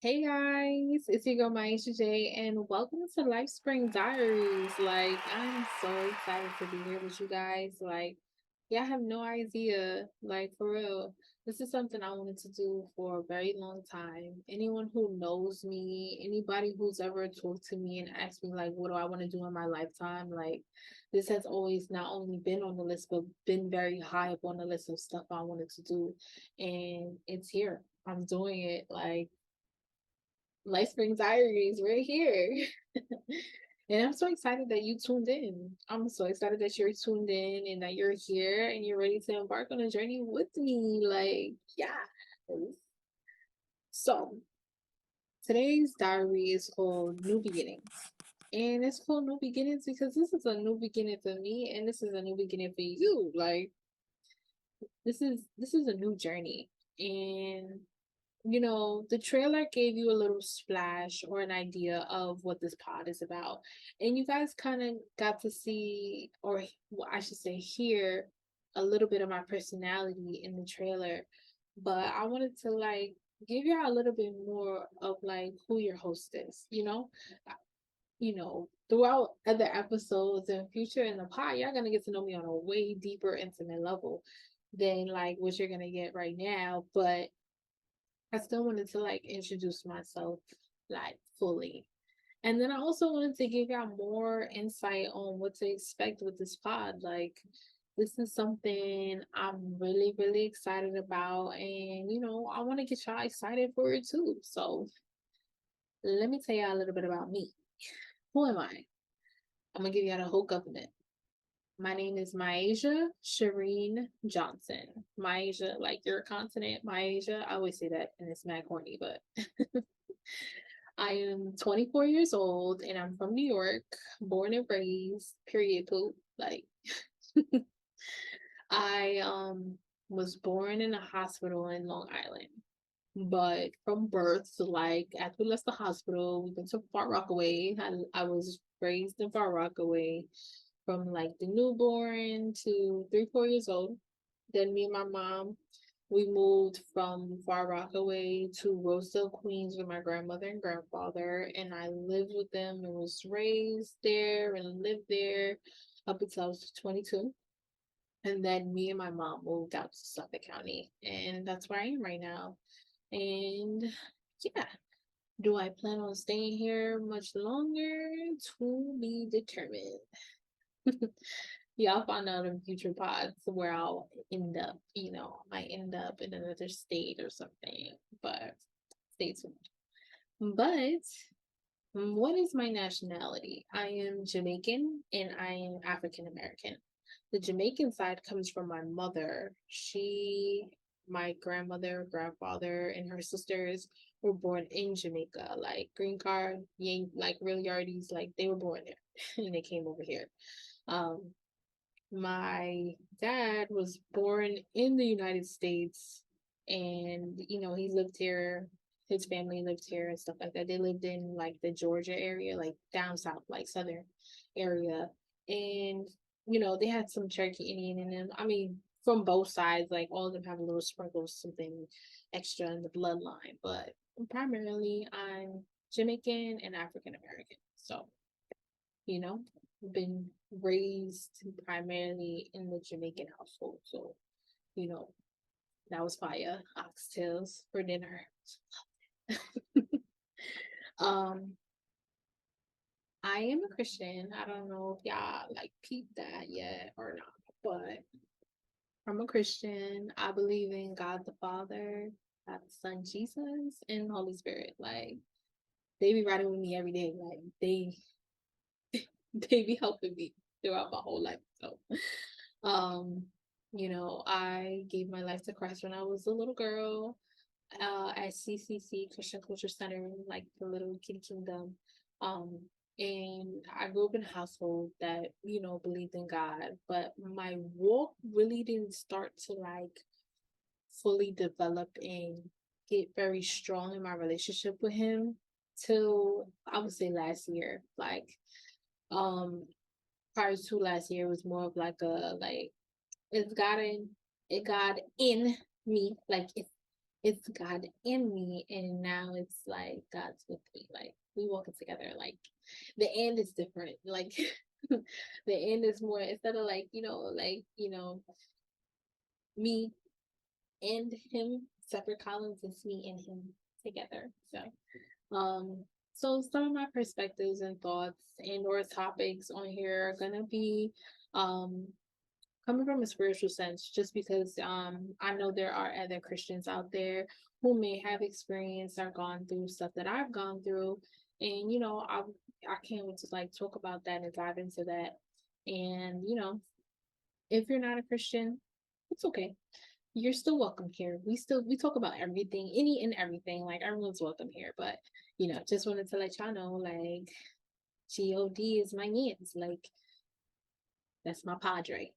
Hey guys, it's your girl Maisha J, and welcome to Lifespring Diaries. I'm so excited to be here with you guys. I have no idea. For real, this is something I wanted to do for a very long time. Anyone who knows me, anybody who's ever talked to me and asked me, what do I want to do in my lifetime? This has always not only been on the list, but been very high up on the list of stuff I wanted to do. And it's here. I'm doing it. Lifespring Diaries, we're here. And I'm so excited that you tuned in. I'm so excited that you're tuned in and that you're here and you're ready to embark on a journey with me. Yeah. So, today's diary is called New Beginnings. And it's called New Beginnings because this is a new beginning for me and this is a new beginning for you. This is a new journey. And the trailer gave you a little splash or an idea of what this pod is about. And you guys kind of got to see, or well, I should say, hear a little bit of my personality in the trailer. But I wanted to give you a little bit more of who your host is, Uh, throughout other episodes and future in the pod, y'all gonna get to know me on a way deeper, intimate level than what you're gonna get right now. But I still wanted to introduce myself fully. And then I also wanted to give y'all more insight on what to expect with this pod. This is something I'm really, really excited about. And, I want to get y'all excited for it too. So let me tell y'all a little bit about me. Who am I? I'm going to give y'all the whole government. My name is Myasia Shireen Johnson. Myasia, like your continent, Myasia. I always say that and it's mad corny, but I am 24 years old and I'm from New York, born and raised, period poop. I was born in a hospital in Long Island. But from birth, so after we left the hospital, we went to Far Rockaway. I was raised in Far Rockaway from the newborn to 3, 4 years old. Then me and my mom, we moved from Far Rockaway to Rosedale, Queens with my grandmother and grandfather, and I lived with them and was raised there and lived there up until I was 22. And then me and my mom moved out to Suffolk County, and that's where I am right now. And yeah, do I plan on staying here much longer? To be determined. Y'all find out in future pods where I'll end up. I might end up in another state or something, but stay tuned. But what is my nationality? I am Jamaican and I am African American. The Jamaican side comes from my mother. My grandmother, grandfather, and her sisters were born in Jamaica. Green card, real yardies, they were born there and they came over here. Um, my dad was born in the United States and he lived here, his family lived here and stuff like that. They lived in the Georgia area, down south, southern area. And they had some Cherokee Indian in them. I mean, from both sides, all of them have a little sprinkle of something extra in the bloodline, but primarily I'm Jamaican and African American. So you know, been raised primarily in the Jamaican household. So, you know, that was fire. Oxtails for dinner. um, I am a Christian. I don't know if y'all peep that yet or not, but I'm a Christian. I believe in God the Father, God the Son Jesus, and Holy Spirit. They be riding with me every day. They be helping me throughout my whole life. So, um, I gave my life to Christ when I was a little girl, at CCC Christian Culture Center, the little kitty kingdom. Um, and I grew up in a household that, believed in God, but my walk really didn't start to fully develop and get very strong in my relationship with him till I would say last year. Um prior to last year was more of it's God in it God in me. it's God in me, and now it's like God's with me. Like we walking together. Like the end is different. Like the end is more instead of like, me and him, separate columns, it's me and him together. Um, so some of my perspectives and thoughts and or topics on here are gonna be um coming from a spiritual sense, just because I know there are other Christians out there who may have experienced or gone through stuff that I've gone through. And I can't wait to like talk about that and dive into that. And if you're not a Christian, it's okay. You're still welcome here. We talk about everything, any and everything. Like everyone's welcome here. But just wanted to let y'all know, like God is my yins. Like that's my padre.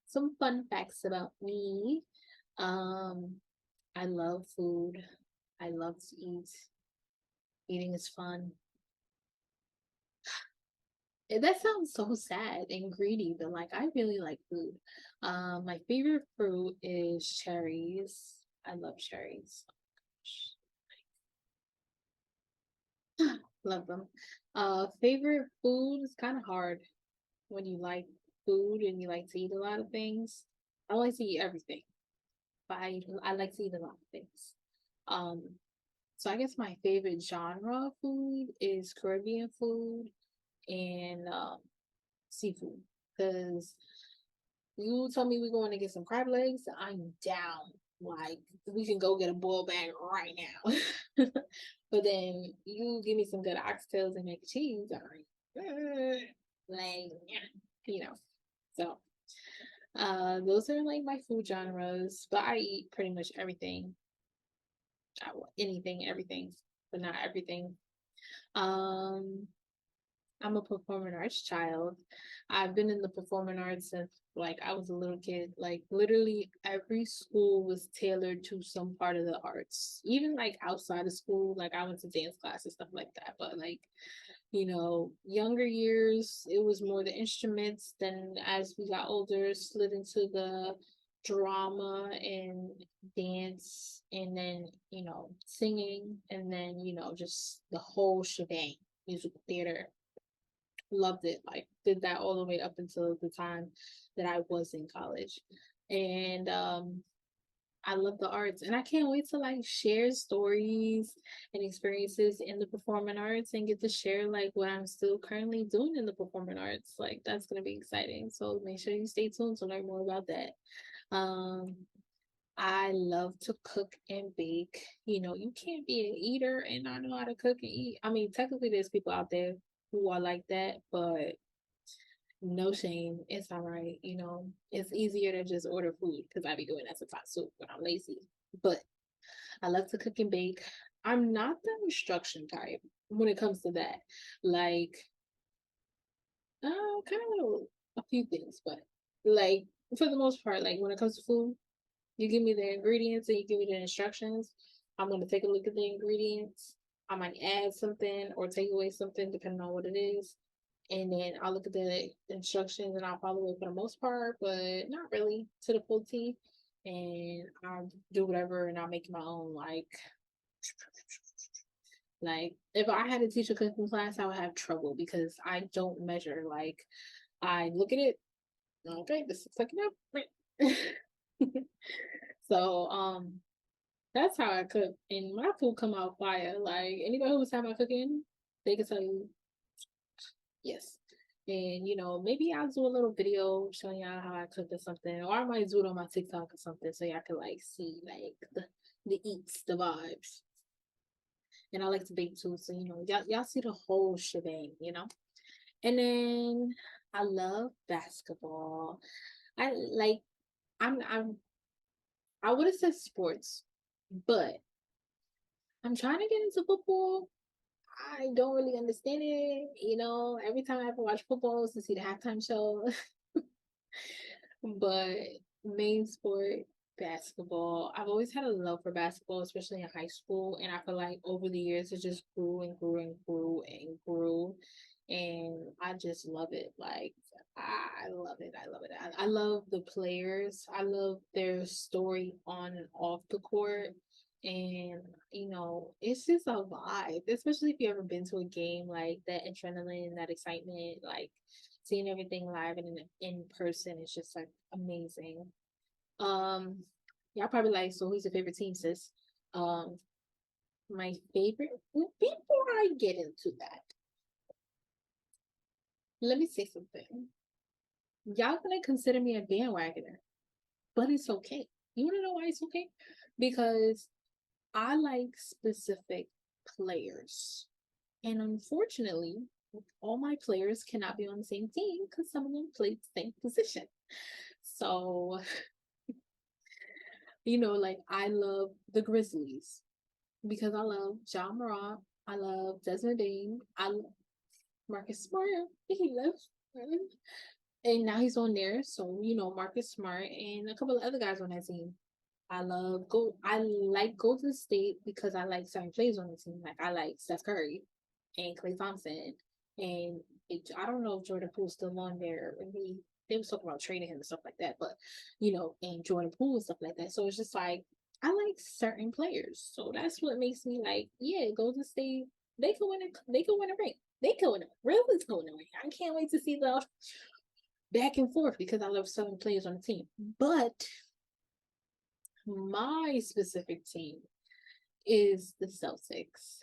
Some fun facts about me. Um, I love food. I love to eat. Eating is fun. That sounds so sad and greedy, but like I really like food. My favorite fruit is cherries. I love cherries. Love them. Favorite food is kind of hard when you like food and you like to eat a lot of things. I like to eat everything, but I like to eat a lot of things. Um, so I guess my favorite genre of food is Caribbean food and seafood. Because you tell me we're going to get some crab legs, I'm down. Like we can go get a boiled bag right now. But then you give me some good oxtails and mac and cheese, I'm like, yeah, So those are like my food genres, but I eat pretty much everything, anything, everything, but not everything. Um, I'm a performing arts child. I've been in the performing arts since like I was a little kid. Like literally every school was tailored to some part of the arts. Even like outside of school, like I went to dance class and stuff like that. But like, younger years, it was more the instruments. Then as we got older, slid into the drama and dance and then, singing and then, just the whole shebang, musical theater. Loved it. Like did that all the way up until the time that I was in college. And I love the arts and I can't wait to like share stories and experiences in the performing arts and get to share like what I'm still currently doing in the performing arts. Like that's gonna be exciting. So make sure you stay tuned to learn more about that. Um I love to cook and bake. You can't be an eater and not know how to cook and eat. I mean, technically, there's people out there who are like that, but no shame. It's all right. It's easier to just order food because I be doing that sometimes too when I'm lazy. But I love to cook and bake. I'm not the instruction type when it comes to that. Like, kind of a few things, but like for the most part, like when it comes to food, you give me the ingredients and you give me the instructions. I'm going to take a look at the ingredients. I might add something or take away something depending on what it is. And then I'll look at the instructions and I'll follow it for the most part, but not really to the full T. And I'll do whatever and I'll make my own. Like if I had to teach a cooking class, I would have trouble because I don't measure. Like I look at it, okay, this looks like enough. So that's how I cook, and my food come out fire. Like anybody who was talking about cooking, they can tell you yes. And maybe I'll do a little video showing y'all how I cook or something, or I might do it on my TikTok or something, so y'all can like see like the eats, the vibes. And I like to bake too, so y'all see the whole shebang. And then I love basketball. I like I would have said sports, but I'm trying to get into football. I don't really understand it. Every time I ever watch football is to see the halftime show. But main sport, basketball. I've always had a love for basketball, especially in high school. And I feel like over the years it just grew and grew and grew and grew. And I just love it. Like I love it. I love it. I love the players. I love their story on and off the court. And, it's just a vibe, especially if you ever been to a game, like that adrenaline, that excitement, like seeing everything live and in person. It's just like amazing. Um, y'all probably like, so who's your favorite team, sis? Um, my favorite, before I get into that, let me say something. Y'all gonna consider me a bandwagoner, but it's okay. You wanna know why it's okay? Because I like specific players. And unfortunately, all my players cannot be on the same team because some of them play the same position. So, like I love the Grizzlies because I love John Morant. I love Desmond Bain. I love Marcus Smart. He left. And now he's on there. So, Marcus Smart and a couple of other guys on that team. I like Golden State because I like certain players on the team. Like I like Steph Curry and Klay Thompson. And I don't know if Jordan Poole's still on there. They was talking about trading him and stuff like that, but and Jordan Poole and stuff like that. So it's just like I like certain players. So that's what makes me like, yeah, Golden State, they could win a ring. They could win a really could win a ring. I can't wait to see the back and forth because I love certain players on the team. But my specific team is the Celtics.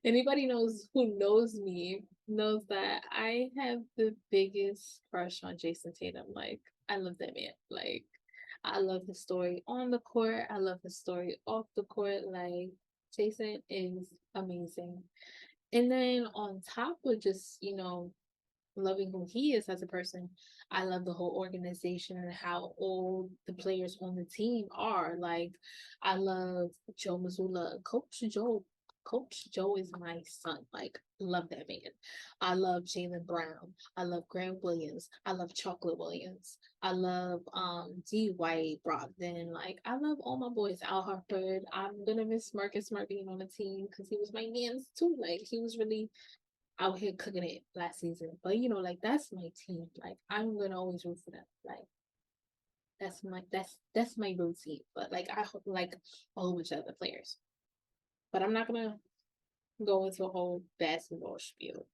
Anybody who knows me knows that I have the biggest crush on Jason Tatum. Like, I love that man. Like, I love his story on the court. I love his story off the court. Like, Jason is amazing. And then on top of just, loving who he is as a person, I love the whole organization and how all the players on the team are. Like, I love Joe Mazzulla, Coach Joe. Coach Joe is my son. Like, love that man. I love Jalen Brown. I love Grant Williams. I love Chocolate Williams. I love D White, Brogdon. Like, I love all my boys. Al Harford. I'm gonna miss Marcus Smart being on the team because he was my man's too. Like, he was really out here cooking it last season. But like that's my team. Like I'm gonna always root for them. Like that's my routine. But like I like a whole bunch of other players. But I'm not gonna go into a whole basketball spiel.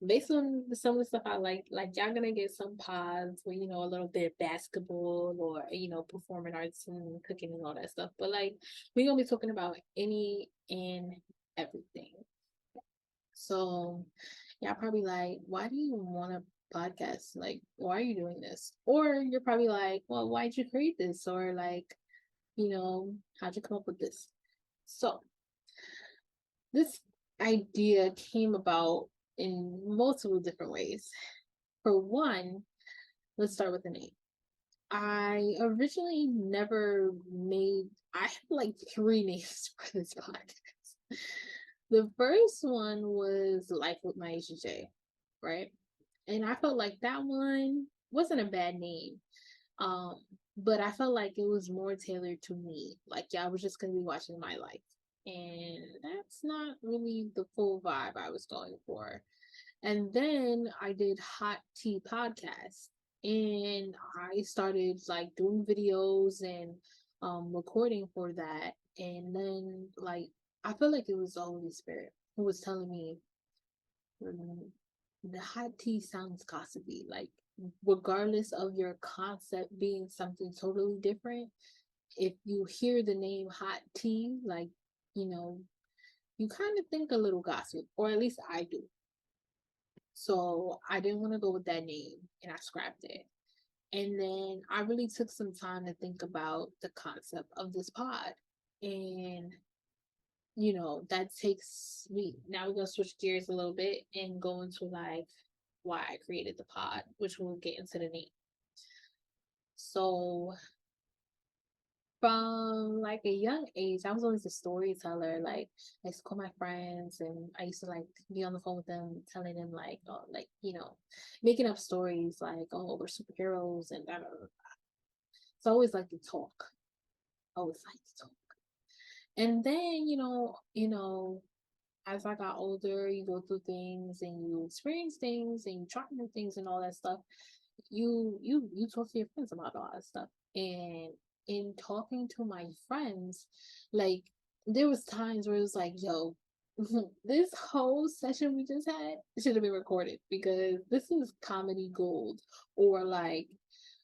Based on some of the stuff I like y'all gonna get some pods where a little bit of basketball or performing arts and cooking and all that stuff. But like we're gonna be talking about any and everything. So y'all probably like, why do you want a podcast? Like, why are you doing this? Or you're probably like, well, why'd you create this? Or like, how'd you come up with this? So this idea came about in multiple different ways. For one, let's start with the name. I originally never made, I had like three names for this podcast. The first one was Life with My HJ, right? And I felt like that one wasn't a bad name. Um, but I felt like it was more tailored to me. Like, yeah, I was just gonna be watching my life. And that's not really the full vibe I was going for. And then I did Hot Tea Podcast. And I started like doing videos and recording for that. And then like I feel like it was the Holy Spirit who was telling me mm, the hot tea sounds gossipy. Like regardless of your concept being something totally different, if you hear the name hot tea, like, you know, you kind of think a little gossip, or at least I do. So I didn't want to go with that name and I scrapped it. And then I really took some time to think about the concept of this pod. And, that takes me. Now we're going to switch gears a little bit and go into like why I created the pod, which we'll get into the name. So from like a young age, I was always a storyteller. Like I used to call my friends and I used to like be on the phone with them, telling them like, oh, like, making up stories like, oh, we're superheroes and blah, blah, blah. So I always like to talk. I always like to talk. And then, as I got older, you go through things and you experience things and you try new things and all that stuff. You talk to your friends about all that stuff. And in talking to my friends, like there was times where it was like, yo, this whole session we just had should have been recorded because this is comedy gold. Or like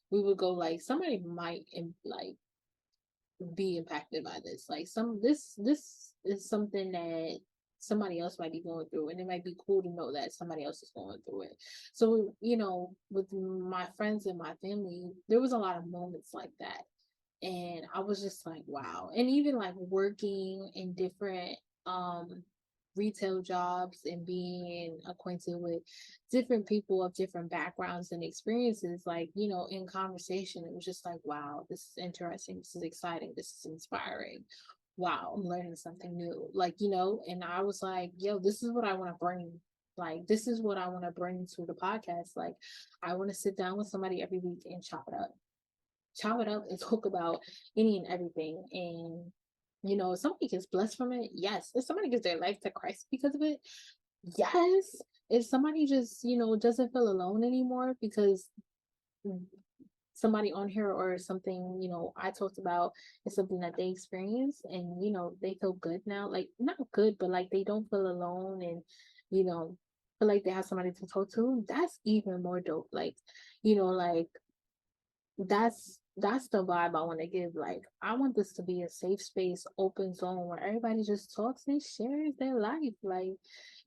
we would go like somebody might like be impacted by this. Like this is something that somebody else might be going through, and it might be cool to know that somebody else is going through it. So, with my friends and my family, there was a lot of moments like that. And I was just like, wow. And even like working in different retail jobs and being acquainted with different people of different backgrounds and experiences, like, in conversation, it was just like, wow, this is interesting, this is exciting, this is inspiring. Wow, I'm learning something new. Like, and I was like, yo, this is what I want to bring. Like, this is what I want to bring to the podcast. Like, I want to sit down with somebody every week and chop it up and talk about any and everything. And if somebody gets blessed from it, yes. If somebody gives their life to Christ because of it, yes. If somebody just doesn't feel alone anymore because somebody on here or something I talked about is something that they experience, and they feel good now, like not good, but like they don't feel alone, and you know feel like they have somebody to talk to, that's even more dope. Like, like that's the vibe I want to give. Like, I want this to be a safe space, open zone where everybody just talks and shares their life. Like,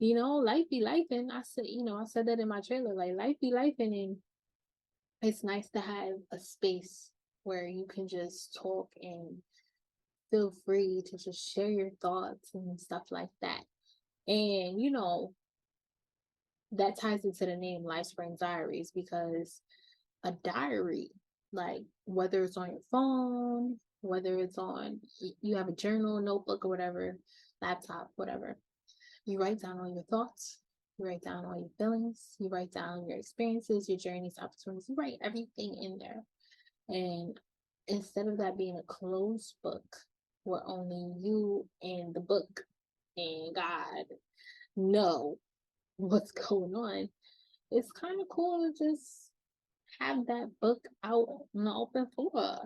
life be life. And I said that in my trailer, like life be life. And it's nice to have a space where you can just talk and feel free to just share your thoughts and stuff like that. And that ties into the name Lifespring Diaries, because a diary, like whether it's on your phone, whether it's on you have a journal, notebook, or whatever, laptop, whatever, you write down all your thoughts, you write down all your feelings, you write down your experiences, your journeys, opportunities, you write everything in there. And instead of that being a closed book where only you and the book and God know what's going on, it's kind of cool to just have that book out on the open floor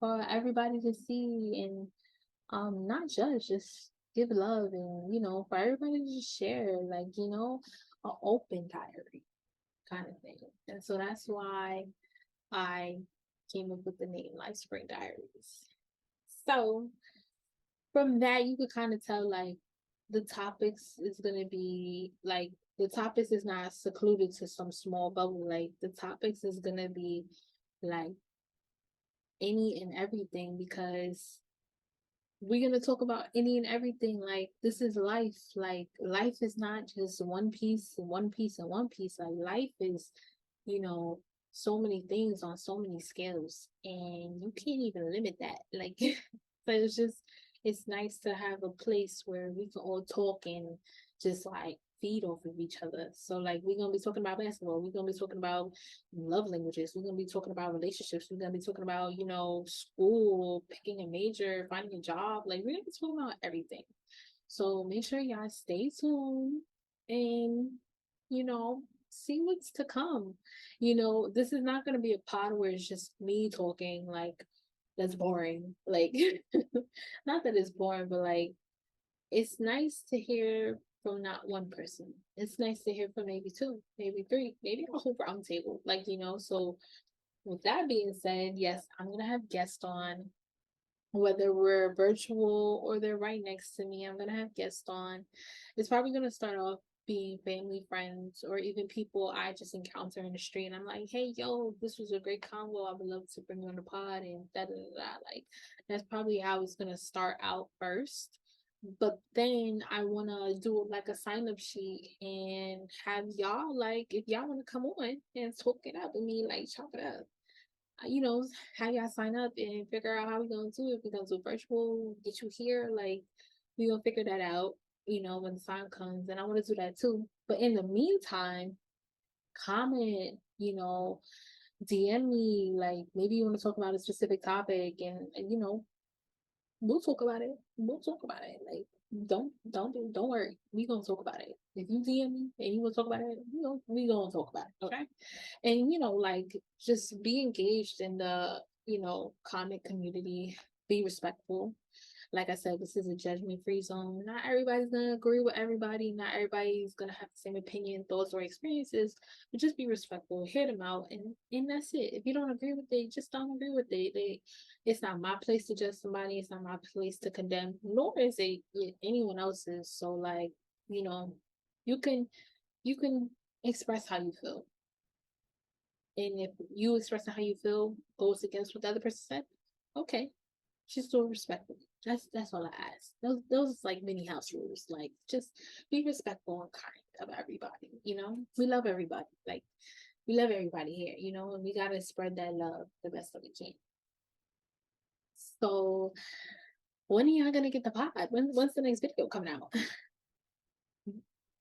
for everybody to see, and not judge, just give love, and for everybody to just share, like, an open diary kind of thing. And so that's why I came up with the name Lifespring Diaries. So from that, you could kind of tell, like, the topics is gonna be like, the topics is not secluded to some small bubble. Like, the topics is gonna be like any and everything, because we're gonna talk about any and everything. Like, this is life. Like, life is not just one piece and one piece and one piece. Like, life is, you know, so many things on so many scales, and you can't even limit that. Like, so it's nice to have a place where we can all talk and just like feed off of each other. So like, we're gonna be talking about basketball, we're gonna be talking about love languages, we're gonna be talking about relationships, we're gonna be talking about, school, picking a major, finding a job. Like, we're gonna be talking about everything. So make sure y'all stay tuned and, see what's to come. This is not going to be a pod where it's just me talking. Like, that's boring. Like, not that it's boring, but like, it's nice to hear from not one person. It's nice to hear from maybe two, maybe three, maybe a whole round table. Like, so with that being said, yes, I'm going to have guests on, whether we're virtual or they're right next to me. I'm gonna have guests on. It's probably gonna start off being family, friends, or even people I just encounter in the street. And I'm like, hey, yo, this was a great convo. I would love to bring you on the pod and da da da da. Like, that's probably how it's gonna start out first. But then I wanna do like a sign up sheet and have y'all, like, if y'all wanna come on and talk it up with me, like chop it up, you know, how y'all sign up and figure out how we gonna do it. If we gonna do virtual, get you here, like, we gonna figure that out, when the time comes. And I wanna do that too. But in the meantime, comment, DM me, like maybe you wanna talk about a specific topic, and we'll talk about it. We'll talk about it. Like, don't worry. We gonna talk about it. If you DM me and you wanna talk about it, we gonna talk about it. Okay. And like just be engaged in the, comment community, be respectful. Like I said, this is a judgment free zone. Not everybody's gonna agree with everybody. Not everybody's gonna have the same opinion, thoughts, or experiences. But just be respectful, hear them out, and that's it. If you don't agree with it, just don't agree with it. It's not my place to judge somebody. It's not my place to condemn, nor is it anyone else's. So like, you know, you can you can express how you feel, and if you expressing how you feel goes against what the other person said, okay, just do it respectfully. That's all I ask. Those like mini house rules. Like just be respectful and kind of everybody. We love everybody. Like we love everybody here. And we gotta spread that love the best that we can. So when are y'all gonna get the pod? When's the next video coming out?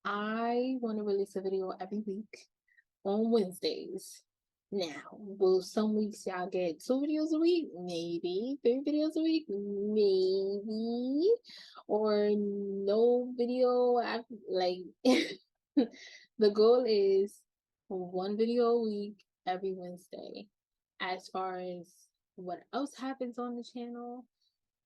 I want to release a video every week on Wednesdays. Now, will some weeks y'all get 2 videos a week? Maybe 3 videos a week? Maybe. Or no video. Like, the goal is 1 video a week every Wednesday. As far as what else happens on the channel,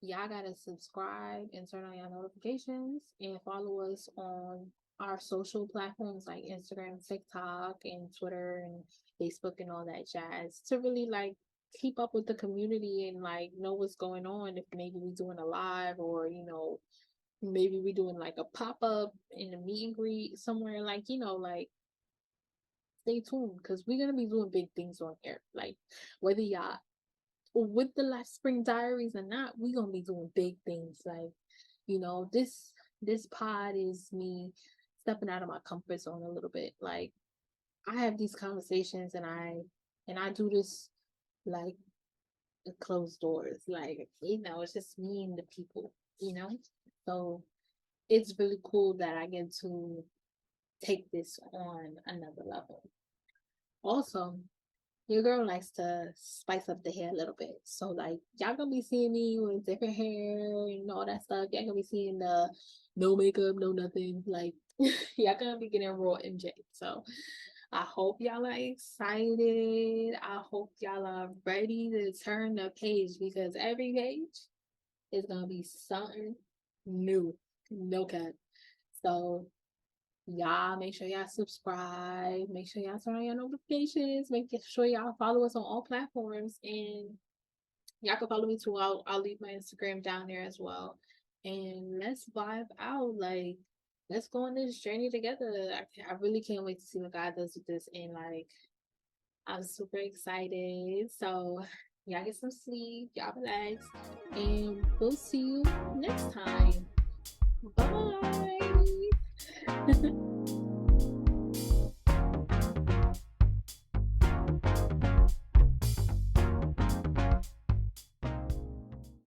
y'all gotta subscribe and turn on your notifications and follow us on our social platforms like Instagram, TikTok, and Twitter and Facebook and all that jazz to really like keep up with the community and like know what's going on. If maybe we're doing a live, or maybe we're doing like a pop-up in a meet and greet somewhere, like like stay tuned because we're gonna be doing big things on here. Like whether y'all with the Lifespring Diaries or not, we gonna be doing big things. Like, this pod is me stepping out of my comfort zone a little bit. Like, I have these conversations, and I do this like closed doors. Like, it's just me and the people. So it's really cool that I get to take this on another level. Also, your girl likes to spice up the hair a little bit. So like y'all gonna be seeing me with different hair and all that stuff. Y'all gonna be seeing the no makeup, no nothing. Like y'all gonna be getting raw MJ. So I hope y'all are excited. I hope y'all are ready to turn the page because every page is gonna be something new. No cut. So y'all make sure y'all subscribe, make sure y'all turn on your notifications, make sure y'all follow us on all platforms, and y'all can follow me too. I'll leave my Instagram down there as well. And let's vibe out. Like let's go on this journey together. I really can't wait to see what God does with this, and like I'm super excited. So y'all get some sleep, y'all relax, and we'll see you next time.